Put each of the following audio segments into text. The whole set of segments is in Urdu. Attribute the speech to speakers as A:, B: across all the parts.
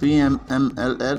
A: PMMLL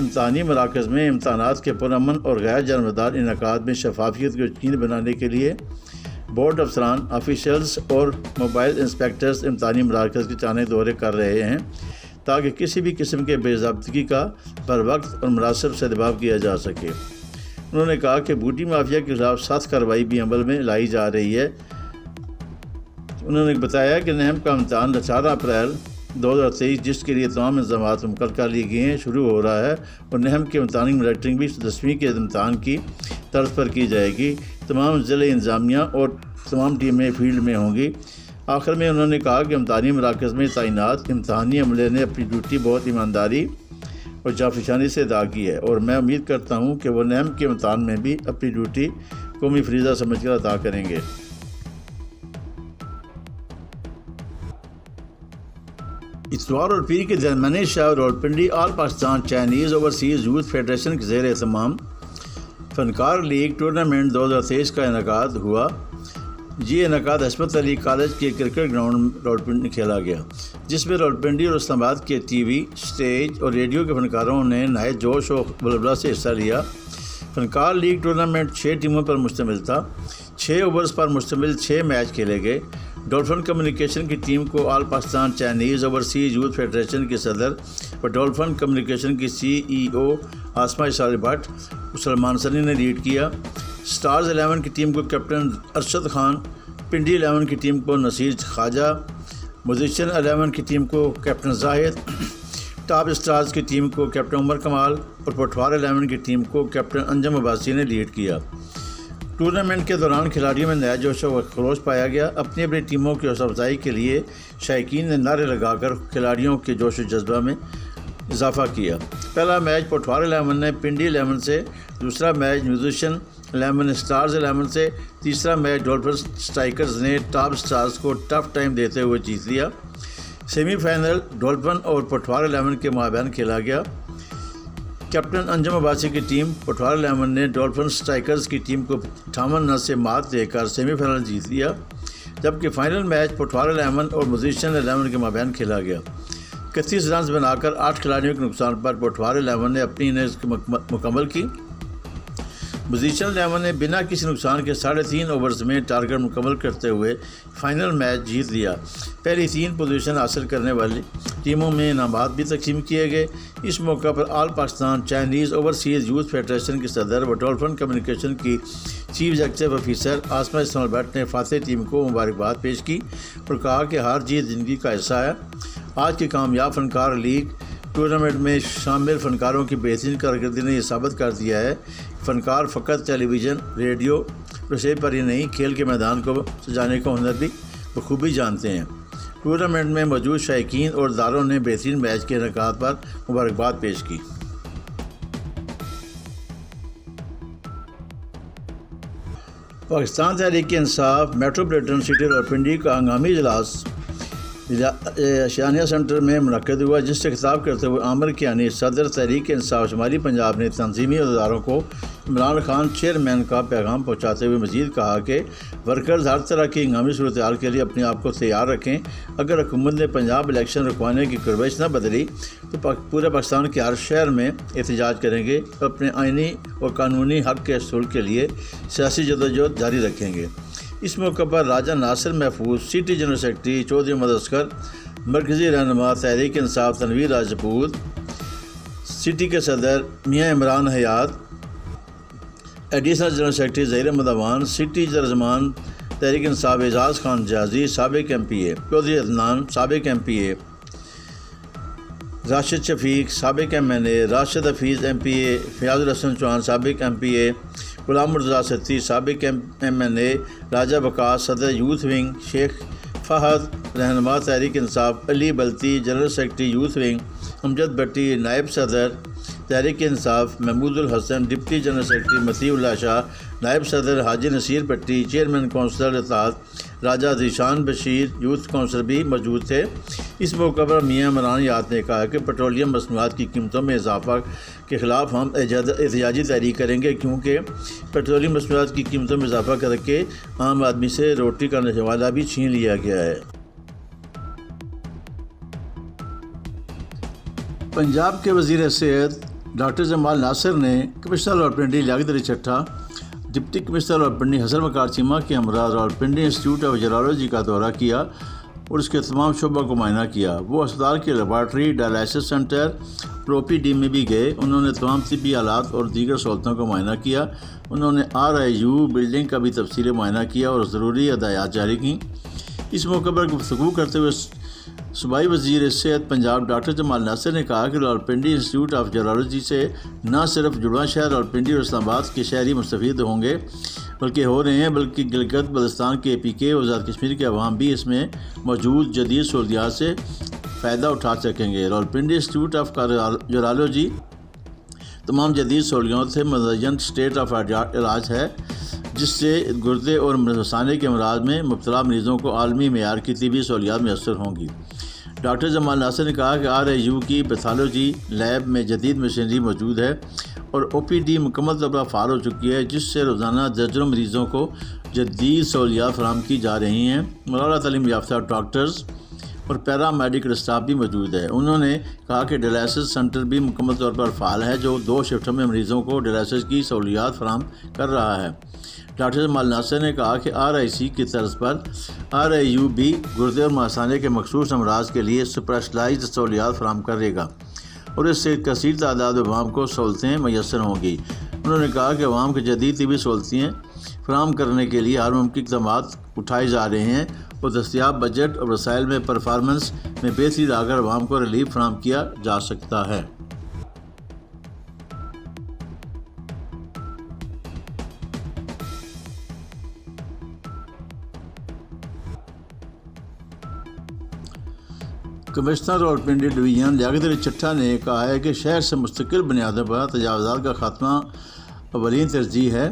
B: امتحانی مراکز میں امتحانات کے پرامن اور غیر جانبدار انعقاد میں شفافیت کو یقینی بنانے کے لیے بورڈ افسران، آفیشلز اور موبائل انسپیکٹرز امتحانی مراکز کے چانے دورے کر رہے ہیں تاکہ کسی بھی قسم کے بے ضابطگی کا بر وقت اور مناسب سدباب کیا جا سکے۔ انہوں نے کہا کہ بوٹی مافیا کے خلاف سخت کارروائی بھی عمل میں لائی جا رہی ہے۔ انہوں نے بتایا کہ نہم کا امتحان 18 اپریل 2023 جس کے لیے تمام انتظامات مکمل کر لیے گئے ہیں شروع ہو رہا ہے، اور نہم کے امتحانی مانیٹرنگ بھی 10ویں کے امتحان کی طرز پر کی جائے گی۔ تمام ضلع انتظامیہ اور تمام ٹیمیں فیلڈ میں ہوں گی۔ آخر میں انہوں نے کہا کہ امتحانی مراکز میں تعینات امتحانی عملے نے اپنی ڈیوٹی بہت ایمانداری اور جانفشانی سے ادا کی ہے، اور میں امید کرتا ہوں کہ وہ نہم کے امتحان میں بھی اپنی ڈیوٹی قومی فریضہ سمجھ کر ادا کریں گے۔ اتوار اور پیر کے درمیانی شہر Rawalpindi all Pakistan Chinese overseas youth federation کے زیر اہتمام فنکار لیگ ٹورنامنٹ 2023 کا انعقاد ہوا۔ یہ انعقاد عصمت علی کالج کے کرکٹ گراؤنڈ راولپنڈی میں کھیلا گیا، جس میں راولپنڈی اور اسلام آباد کے ٹی وی، اسٹیج اور ریڈیو کے فنکاروں نے نہایت جوش و ولولہ سے حصہ لیا۔ فنکار لیگ ٹورنامنٹ 6 ٹیموں پر مشتمل تھا۔ 6 اوورز پر مشتمل 6 میچ کھیلے گئے۔ ڈولفن کمیونیکیشن کی ٹیم کو all Pakistan Chinese overseas youth federation کے صدر اور ڈولفن کمیونیکیشن کی CEO آسمہ اسرار بٹ سلمان سنی نے لیڈ کیا۔ سٹارز 11 کی ٹیم کو کیپٹن ارشد خان، پنڈی 11 کی ٹیم کو نصیر خواجہ، موزیشین 11 کی ٹیم کو کیپٹن زاہد، ٹاپ اسٹارز کی ٹیم کو کیپٹن عمر کمال اور پٹوار 11 کی ٹیم کو کیپٹن انجم عباسی نے لیڈ کیا۔ ٹورنامنٹ کے دوران کھلاڑیوں میں نیا جوش و خروش پایا گیا۔ اپنی اپنی ٹیموں کی حوصلہ افزائی کے لیے شائقین نے نعرے لگا کر کھلاڑیوں کے جوش و جذبہ میں اضافہ کیا۔ پہلا میچ پٹوار 11 نے پنڈی 11 سے، دوسرا میچ میوزیشین 11 نے سٹارز 11 سے، تیسرا میچ ڈولفن اسٹرائکرز نے ٹاپ اسٹارز کو ٹف ٹائم دیتے ہوئے جیت لیا۔ سیمی فائنل ڈولفن اور پٹوار 11 کے مابین کھیلا گیا۔ کیپٹن انجم عباسی کی ٹیم پٹوار 11 نے ڈولفن اسٹرائکرز کی ٹیم کو 58 رن سے مات دے کر سیمی فائنل جیت لیا، جبکہ فائنل میچ پٹوار 11 اور موزیشین 11 کے مابین کھیلا گیا۔ 31 رنز بنا کر 8 کھلاڑیوں کے نقصان پر پٹوار 11 نے اپنی اننگز مکمل کی۔ موزیشین 11 نے بنا کسی نقصان کے 3.5 اوورز میں ٹارگٹ مکمل کرتے ہوئے فائنل میچ جیت لیا۔ پہلی 3 پوزیشن حاصل کرنے والی ٹیموں میں انعامات بھی تقسیم کیے گئے۔ اس موقع پر all Pakistan Chinese overseas youth federation کے صدر و ڈولفن کمیونیکیشن کی chief executive officer Asma Israr Butt نے فاتح ٹیم کو مبارکباد پیش کی اور کہا کہ ہار جیت زندگی کا حصہ ہے۔ آج کی کامیاب فنکار لیگ ٹورنامنٹ میں شامل فنکاروں کی بہترین کارکردگی نے یہ ثابت کر دیا ہے کہ فنکار فقط ٹیلی ویژن، ریڈیو، رسائی پر ہی نہیں، کھیل کے میدان کو سجانے کا ہنر بھی بخوبی جانتے ہیں۔ ٹورنامنٹ میں موجود شائقین اور داروں نے بہترین میچ کے انعقاد پر مبارکباد پیش کی۔ پاکستان تحریک انصاف میٹروپولیٹن سٹی راولپنڈی کا ہنگامی اجلاس اشیانیہ سینٹر میں منعقد ہوا، جس سے خطاب کرتے ہوئے عامر کیانی صدر تحریک انصاف شمالی پنجاب نے تنظیمی عہدیداروں کو عمران خان چیئرمین کا پیغام پہنچاتے ہوئے مزید کہا کہ ورکرز ہر طرح کی ہنگامی صورتحال کے لیے اپنے آپ کو تیار رکھیں۔ اگر حکومت نے پنجاب الیکشن رکوانے کی روش نہ بدلی تو پورے پاکستان کے ہر شہر میں احتجاج کریں گے، اپنے آئینی اور قانونی حق کے حصول کے لیے سیاسی جدوجہد جاری رکھیں گے۔ اس موقع پر راجہ ناصر محفوظ، city general secretary Chaudhry Muhammad Asghar, مرکزی رہنما تحریک انصاف تنویر راجپوت، سٹی کے صدر Mian Imran Hayat, additional general secretary Zaheer Ahmed Awan, city ترجمان تحریک انصاف اعجاز خان جہازی، سابق MP چودھری عدنان، سابق MP راشد شفیق، سابق MNA راشد حفیظ، MPA فیاض الحسن چوہان، سابق MPA غلام مرتضیٰ ستی، سابق MNA راجہ بکاس، صدر یوتھ ونگ شیخ فہد، رہنما تحریک انصاف علی بلتی، جنرل سیکرٹری یوتھ ونگ امجد بٹی، نائب صدر تحریک انصاف محمود الحسن، ڈپٹی جنرل سیکرٹری مسیح اللہ شاہ، نائب صدر حاجی نصیر بٹی، چیئرمین کونسلر اطاعت راجہ ذیشان بشیر، یوتھ کونسلر بھی موجود تھے۔ اس موقع پر میاں عمران حیات نے کہا کہ پیٹرولیم مصنوعات کی قیمتوں میں اضافہ کے خلاف ہم احتجاجی تحریک کریں گے، کیونکہ پیٹرولیم مصنوعات کی قیمتوں میں اضافہ کر کے عام آدمی سے روٹی کا نچوالہ بھی چھین لیا گیا ہے۔ پنجاب کے وزیر صحت
A: ڈاکٹر جمال ناصر نے commissioner Rawalpindi Liaquat Ali چٹھا، deputy commissioner Rawalpindi حسن وقار چیمہ کے ہمراہ راولپنڈی انسٹیٹیوٹ آف ویرالوجی کا دورہ کیا اور اس کے تمام شعبوں کو معائنہ کیا۔ وہ اسپتال کی لیبارٹری، ڈائلائسس سینٹر اور او پی ڈی میں بھی گئے۔ انہوں نے تمام طبی آلات اور دیگر سہولتوں کا معائنہ کیا۔ انہوں نے RIU بلڈنگ کا بھی تفصیلی معائنہ کیا اور ضروری ہدایات جاری کیں۔ اس موقع پر گفتگو کرتے ہوئے صوبائی وزیر صحت پنجاب ڈاکٹر جمال ناصر نے کہا کہ راولپنڈی انسٹیٹیوٹ آف ویرالوجی سے نہ صرف جڑواں شہر راولپنڈی اور اسلام آباد کے شہری مستفید ہوں گے بلکہ ہو رہے ہیں، بلکہ گلگت بلتستان کے APK اور آزاد کشمیر کے عوام بھی اس میں موجود جدید سہولیات سے فائدہ اٹھا سکیں گے۔ راولپنڈی انسٹیٹیوٹ آف ویرالوجی تمام جدید سہولیات سے مزین اسٹیٹ آف علاج ہے، جس سے گردے اور مثانے کے امراض میں مبتلا مریضوں کو عالمی معیار کی طبی سہولیات میسر ہوں گی۔ ڈاکٹر جمال ناصر نے کہا کہ RIU کی پیتھالوجی لیب میں جدید مشینری موجود ہے اور OPD مکمل طور پر فعال ہو چکی ہے، جس سے روزانہ درجنوں مریضوں کو جدید سہولیات فراہم کی جا رہی ہیں۔ اعلیٰ تعلیم یافتہ ڈاکٹرز اور پیرا میڈیکل اسٹاف بھی موجود ہے۔ انہوں نے کہا کہ ڈائلائسس سینٹر بھی مکمل طور پر فعال ہے، جو 2 شفٹوں میں مریضوں کو ڈائلائسس کی سہولیات فراہم کر رہا ہے۔ ڈاکٹر جمال ناصر نے کہا کہ RIC کی طرز پر RIU بھی گردے اور مثانے کے مخصوص امراض کے لیے اسپیشلائزڈ سہولیات فراہم کرے گا اور اس سے کثیر تعداد عوام کو سہولتیں میسر ہوں گی۔ انہوں نے کہا کہ عوام کو جدید طبی سہولتیں فراہم کرنے کے لیے ہر ممکن اقدامات اٹھائے جا رہے ہیں اور دستیاب بجٹ اور وسائل میں پرفارمنس میں بہتری لا کر عوام کو ریلیف فراہم کیا جا سکتا ہے۔ کمشنر راولپنڈی ڈویژن لیاقت علی چٹھا نے کہا ہے کہ شہر سے مستقل بنیادوں پر تجاوزات کا خاتمہ اولین ترجیح ہے۔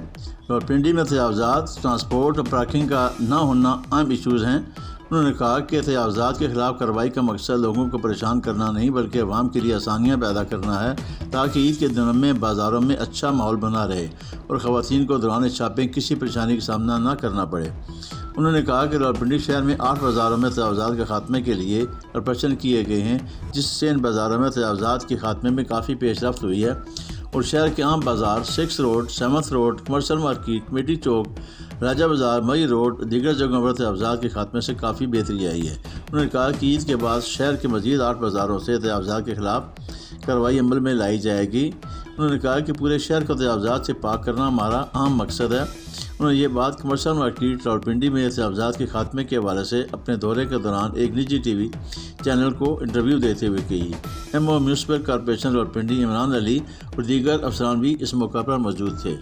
A: راولپنڈی میں تجاوزات، ٹرانسپورٹ اور پارکنگ کا نہ ہونا اہم ایشوز ہیں۔ انہوں نے کہا کہ تجاوزات کے خلاف کارروائی کا مقصد لوگوں کو پریشان کرنا نہیں بلکہ عوام کے لیے آسانیاں پیدا کرنا ہے، تاکہ عید کے دنوں میں بازاروں میں اچھا ماحول بنا رہے اور خواتین کو دوران شاپنگ کسی پریشانی کا سامنا نہ کرنا پڑے۔ انہوں نے کہا کہ راولپنڈی شہر میں 8 بازاروں میں تجاوزات کے خاتمے کے لیے آپریشن کیے گئے ہیں، جس سے ان بازاروں میں تجاوزات کے خاتمے میں کافی پیش رفت ہوئی ہے اور شہر کے عام بازار 6 road, 7 road, commercial market, committee چوک، راجہ بازار، مئی روڈ اور دیگر جگہوں پر تجاوزات کے خاتمے سے کافی بہتری آئی ہے۔ انہوں نے کہا کہ عید کے بعد شہر کے مزید 8 بازاروں سے تجاوزات کے خلاف کارروائی عمل میں لائی جائے گی۔ انہوں نے کہا کہ پورے شہر کو تجاوزات سے پاک کرنا ہمارا اہم مقصد ہے۔ انہوں نے یہ بات کمرشل مارکیٹ راولپنڈی میں تجاوزات کے خاتمے کے حوالے سے اپنے دورے کے دوران ایک نجی TV چینل کو انٹرویو دیتے ہوئے کہی۔ MO municipal corporation Rawalpindi Imran Ali اور دیگر افسران بھی اس موقع پر موجود تھے۔